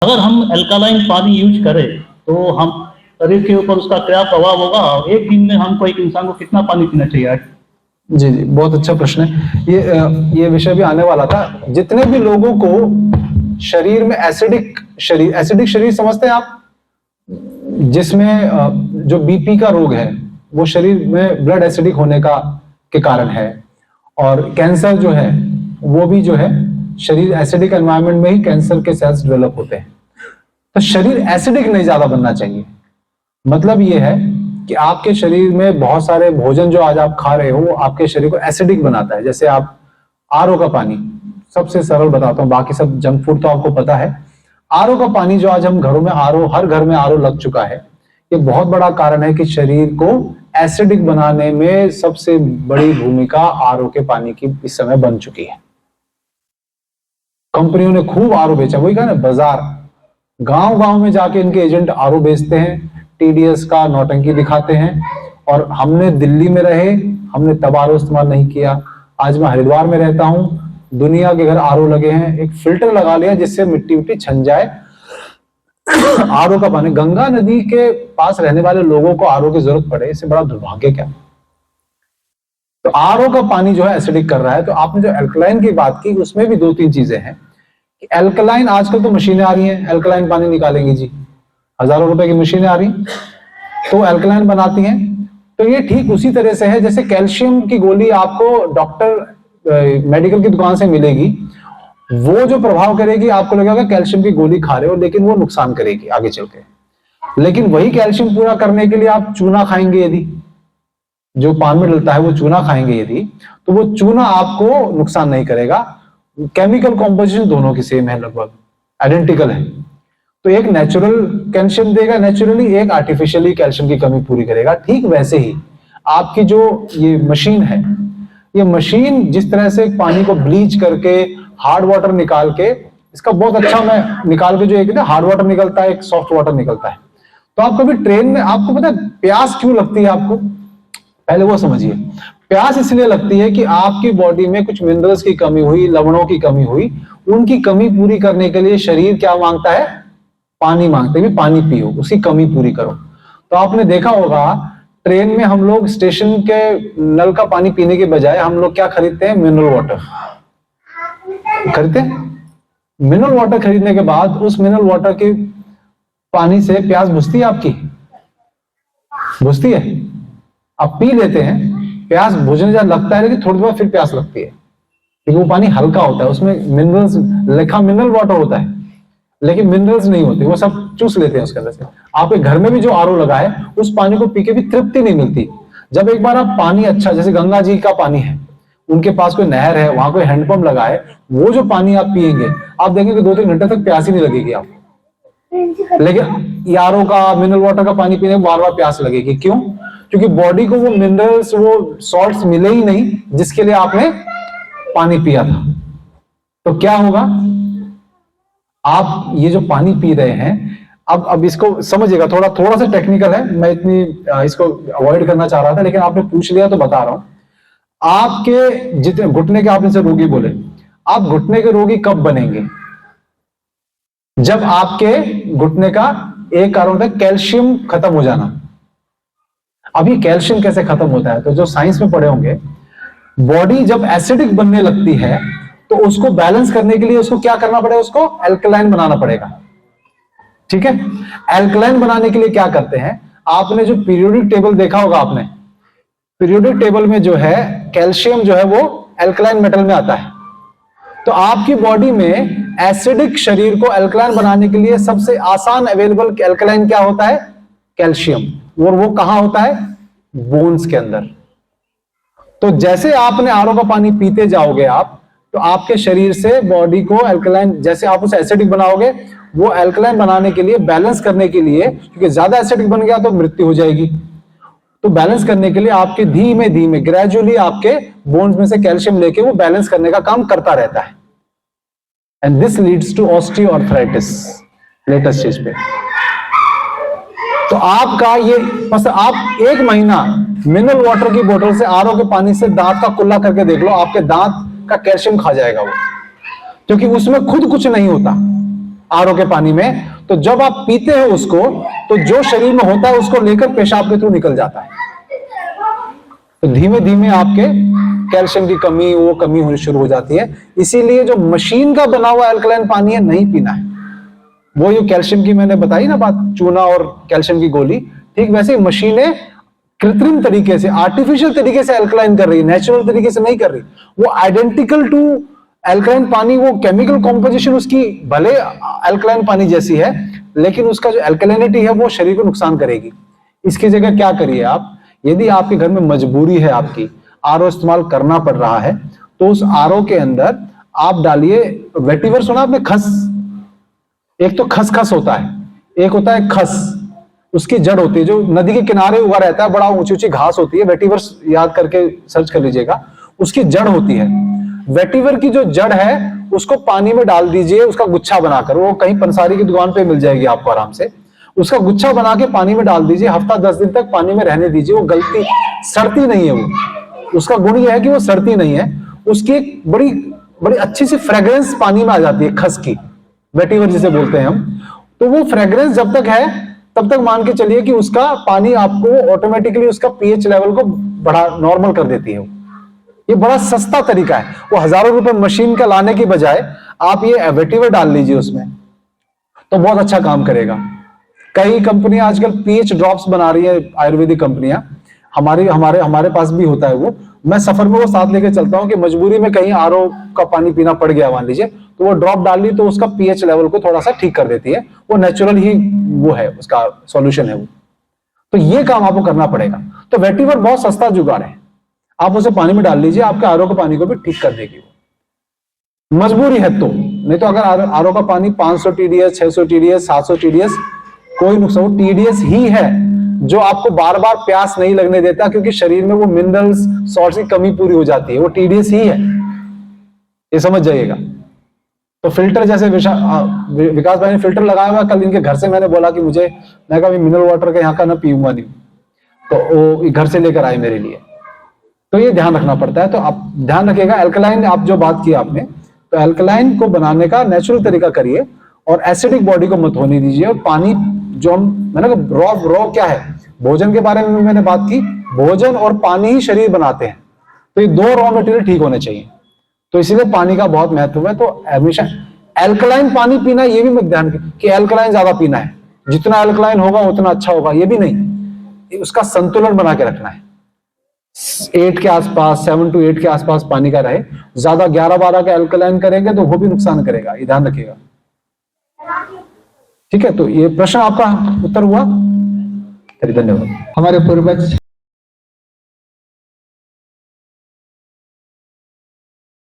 अगर हम अल्कालाइन पानी यूज करें तो हम शरीर के ऊपर उसका क्या प्रभाव होगा? एक दिन में हमको, एक इंसान को कितना पानी पीना चाहिए? जी जी, बहुत अच्छा प्रश्न है। ये विषय भी आने वाला था। जितने भी लोगों को शरीर में एसिडिक शरीर समझते हैं आप, जिसमें जो बीपी का रोग है वो शरीर में ब्लड एसिडिक होने के कारण है, और कैंसर जो है वो भी जो है शरीर एसिडिक एनवायरनमेंट में ही कैंसर के सेल्स डेवलप होते हैं। तो शरीर एसिडिक नहीं ज्यादा बनना चाहिए। मतलब ये है कि आपके शरीर में बहुत सारे भोजन जो आज आप खा रहे हो वो आपके शरीर को एसिडिक बनाता है। जैसे आप आरओ का पानी, सबसे सरल बताता हूं, बाकी सब जंक फूड तो आपको पता है। आरओ का पानी जो आज हम घरों में हर घर में आरओ लग चुका है, ये बहुत बड़ा कारण है कि शरीर को एसिडिक बनाने में सबसे बड़ी भूमिका आरओ के पानी की इस समय बन चुकी है। कंपनियों ने खूब आरओ बेचा, वही कहा ना, बाजार गांव गांव में जाके इनके एजेंट आरओ बेचते हैं, टीडीएस का नौटंकी दिखाते हैं। और हमने दिल्ली में रहे, हमने तब आरओ इस्तेमाल नहीं किया। आज मैं हरिद्वार में रहता हूं, दुनिया के घर आरओ लगे हैं, एक फिल्टर लगा लिया जिससे मिट्टी छन जाए। आरओ का पानी, गंगा नदी के पास रहने वाले लोगों को आरओ की जरूरत पड़े, इससे बड़ा दुर्भाग्य क्या? तो आरओ का पानी जो है एसिडिक कर रहा है। तो आपने जो एल्कलाइन की बात की, उसमें भी 2-3 चीजें हैं कि एल्कलाइन, आजकल तो मशीनें आ रही हैं एल्कलाइन पानी निकालेंगी जी, हजारों रुपए की मशीनें आ रही, तो एल्कलाइन बनाती हैं। तो ये ठीक उसी तरह से है जैसे कैल्शियम की गोली आपको डॉक्टर मेडिकल की दुकान से मिलेगी, वो जो प्रभाव करेगी आपको लगेगा कैल्शियम की गोली खा रहे हो, लेकिन वो नुकसान करेगी आगे चल के। लेकिन वही कैल्शियम पूरा करने के लिए आप चूना खाएंगे, यदि जो पान में डलता है वो चूना खाएंगे यदि, तो वो चूना आपको नुकसान नहीं करेगा। केमिकल कॉम्पोजिशन दोनों की सेम है, लगभग आइडेंटिकल है। तो एक नेचुरल कैल्शियम देगा नेचुरली, एक आर्टिफिशियली कैल्शियम की कमी पूरी करेगा। ठीक वैसे ही आपकी जो ये मशीन है, ये मशीन जिस तरह से पानी को ब्लीच करके हार्ड वाटर निकाल के, इसका बहुत अच्छा मैं निकाल के, जो एक हार्ड वाटर निकलता है, एक सॉफ्ट वाटर निकलता है। तो आप कभी ट्रेन में, आपको पता है प्यास क्यों लगती है आपको? पहले वो समझिए। प्यास इसलिए लगती है कि आपकी बॉडी में कुछ मिनरल्स की कमी हुई, लवणों की कमी हुई, उनकी कमी पूरी करने के लिए शरीर क्या मांगता है? पानी मांगते हैं, पानी पियो, उसकी कमी पूरी करो। तो आपने देखा होगा ट्रेन में हम लोग स्टेशन के नल का पानी पीने के बजाय हम लोग क्या खरीदते हैं? मिनरल वाटर खरीदते हैं। मिनरल वाटर खरीदने के बाद उस मिनरल वाटर के पानी से प्यास बुझती है आपकी? बुझती है? आप पी लेते हैं, प्यास बुझने जब लगता है, लेकिन थोड़ी देर बाद फिर प्यास लगती है, क्योंकि वो पानी हल्का होता है, उसमें मिनरल्स लिखा मिनरल वाटर होता है, लेकिन मिनरल्स नहीं होते, वो सब चूस लेते हैं उसके अंदर से। आपके घर में भी जो आरओ लगा है, उस पानी को पी के भी तृप्ति नहीं मिलती। जब एक बार आप पानी अच्छा, जैसे गंगा जी का पानी है, उनके पास कोई नहर है, वहां कोई हैंडपंप लगा है, वो जो पानी आप पिएंगे, आप देखेंगे 2-3 घंटे तक प्यास ही नहीं लगेगी आपको। लेकिन आरओ का, मिनरल वाटर का पानी पीने में बार बार प्यास लगेगी। क्यों? क्योंकि बॉडी को वो मिनरल्स, वो सॉल्ट्स मिले ही नहीं जिसके लिए आपने पानी पिया था। तो क्या होगा? आप ये जो पानी पी रहे हैं, अब इसको समझिएगा, थोड़ा सा टेक्निकल है, मैं इतनी इसको अवॉइड करना चाह रहा था, लेकिन आपने पूछ लिया तो बता रहा हूं। आपके जितने घुटने के, आपने से रोगी बोले, आप घुटने के रोगी कब बनेंगे? जब आपके घुटने का एक कारण होता है कैल्शियम खत्म हो जाना। अभी कैल्शियम कैसे खत्म होता है? तो जो साइंस में पढ़े होंगे, बॉडी जब एसिडिक बनने लगती है तो उसको बैलेंस करने के लिए उसको क्या करना पड़ेगा? उसको एल्कलाइन बनाना पड़ेगा। ठीक है? एल्कलाइन बनाने के लिए क्या करते हैं? आपने जो पीरियोडिक टेबल देखा होगा, आपने पीरियोडिक टेबल में जो है कैल्शियम जो है वो एल्कलाइन मेटल में आता है। तो आपकी बॉडी में एसिडिक शरीर को एल्कलाइन बनाने के लिए सबसे आसान अवेलेबल एल्कलाइन क्या होता है? कैल्शियम। और वो कहां होता है? बोन्स के अंदर। तो जैसे आपने आरओ का पानी पीते जाओगे आप, तो आपके शरीर से बॉडी को एल्कलाइन, जैसे आप उसे एसिडिक बनाओगे, वो एल्कलाइन बनाने के लिए, बैलेंस करने के लिए, क्योंकि ज्यादा एसिडिक बन गया तो मृत्यु हो जाएगी, तो बैलेंस करने के लिए आपके धीमे धीमे ग्रेजुअली आपके बोन्स में से कैल्शियम लेके वो बैलेंस करने का काम करता रहता है। And this leads to osteoarthritis latest stage पे। तो आपका ये, बस आप 1 महीना मिनरल वाटर की बोतल से, आरओ के पानी से दांत का कुल्ला करके देख लो, आपके दांत का कैल्शियम खा जाएगा वो, क्योंकि उसमें खुद कुछ नहीं होता। आरओ के पानी में, तो जब आप पीते हैं उसको, तो जो शरीर में होता है उसको लेकर पेशाब के थ्रू निकल जाता है। तो धीमे धीमे आपके कैल्शियम की कमी, वो कमी होनी शुरू हो जाती है। इसीलिए जो मशीन का बना हुआ अल्कलाइन पानी है, नहीं पीना है। वो जो कैल्शियम की मैंने बताई ना बात, चूना और कैल्शियम की गोली, ठीक वैसे मशीनें कृत्रिम तरीके से, आर्टिफिशियल तरीके से अल्कलाइन कर रही है, नेचुरल तरीके से नहीं कर रही। वो आइडेंटिकल टू अल्कलाइन पानी, वो केमिकल कॉम्पोजिशन उसकी भले अल्कलाइन पानी जैसी है, लेकिन उसका जो अल्कलाइनिटी है वो शरीर को नुकसान करेगी। इसकी जगह क्या करिए आप, यदि आपके घर में मजबूरी है, आपकी आरओ इस्तेमाल करना पड़ रहा है, तो उस आरओ के अंदर आप डालिए वेटिवर। सुना आपने खस? एक तो खसखस होता है, एक होता है खस, उसकी जड़ होती है, जो नदी के किनारे उगा रहता है, बड़ा ऊंची ऊंची घास होती है। वेटिवर याद करके सर्च कर लीजिएगा, उसकी जड़ होती है। वेटिवर की जो जड़ है उसको पानी में डाल दीजिए, उसका गुच्छा बनाकर, वो कहीं पंसारी की दुकान पे मिल जाएगी आपको आराम से। उसका गुच्छा बना के पानी में डाल दीजिए, हफ्ता 10 दिन तक पानी में रहने दीजिए। वो गलती सड़ती नहीं है, वो उसका गुण यह है कि वो सड़ती नहीं है। उसकी एक बड़ी बड़ी अच्छी सी फ्रेग्रेंस पानी में आ जाती है, खस की, वेटिवर जिसे बोलते हैं हम। तो वो फ्रेग्रेंस जब तक है तब तक मान के चलिए कि उसका पानी आपको ऑटोमेटिकली उसका पीएच लेवल को बढ़ा, नॉर्मल कर देती है। ये बड़ा सस्ता तरीका है। वो हजारों रुपए मशीन का लाने की बजाय आप ये वेटिवर डाल लीजिए उसमें, तो बहुत अच्छा काम करेगा। कई कंपनियां आजकल पीएच ड्रॉप्स बना रही है, आयुर्वेदिक कंपनियां। हमारे पास भी होता है वो। मैं सफर में वो साथ लेके चलता हूँ कि मजबूरी में कहीं आरओ का पानी पीना पड़ गया मान लीजिए, तो वो ड्रॉप डाल ली तो उसका पीएच लेवल को थोड़ा सा ठीक कर देती है। वो नेचुरल ही वो है, उसका सॉल्यूशन है वो। तो ये काम आपको करना पड़ेगा। तो वेटिवर बहुत सस्ता जुगाड़ है, आप उसे पानी में डाल लीजिए, आपके आरओ के पानी को भी ठीक कर देगी वो, मजबूरी है तो। नहीं तो अगर आरओ का पानी 500 टीडीएस, 600 टीडीएस, 700 टीडीएस, कोई नुकसान, टीडीएस ही है जो आपको बार बार प्यास नहीं लगने देता, क्योंकि शरीर में वो मिनरल्स, सॉल्ट्स की कमी पूरी हो जाती है। वो टीडीएस ही है, ये समझ जाइएगा। तो फिल्टर जैसे विकास भाई ने फिल्टर लगाया हुआ, कल इनके घर से मैंने बोला कि मैं कहा मिनरल वाटर का यहाँ का ना पीऊंगा नहीं, तो वो घर से लेकर आए मेरे लिए। तो ये ध्यान रखना पड़ता है। तो आप ध्यान रखिएगा। अल्कलाइन, आप जो बात की आपने, तो अल्कलाइन को बनाने का नेचुरल तरीका करिए, और एसिडिक बॉडी को मत होने दीजिए। और पानी जो मैंने रॉ क्या है, भोजन के बारे में मैंने बात की, भोजन और पानी ही शरीर बनाते हैं। तो ये दो रॉ मटेरियल ठीक होने चाहिए। तो इसीलिए पानी का बहुत महत्व है। तो हमेशा अल्कलाइन पानी पीना, ये भी मत ध्यान कि अल्कलाइन ज्यादा पीना है, जितना अल्कलाइन होगा उतना अच्छा होगा, ये भी नहीं। उसका संतुलन बना के रखना है। 8 के आसपास, 7 to 8 के आसपास पानी का रहे। ज्यादा 11-12 के अल्कलाइन करेंगे तो वो भी नुकसान करेगा, ये ध्यान रखिएगा। ठीक है, तो ये प्रश्न आपका उत्तर हुआ। धन्यवाद। हमारे पूर्वज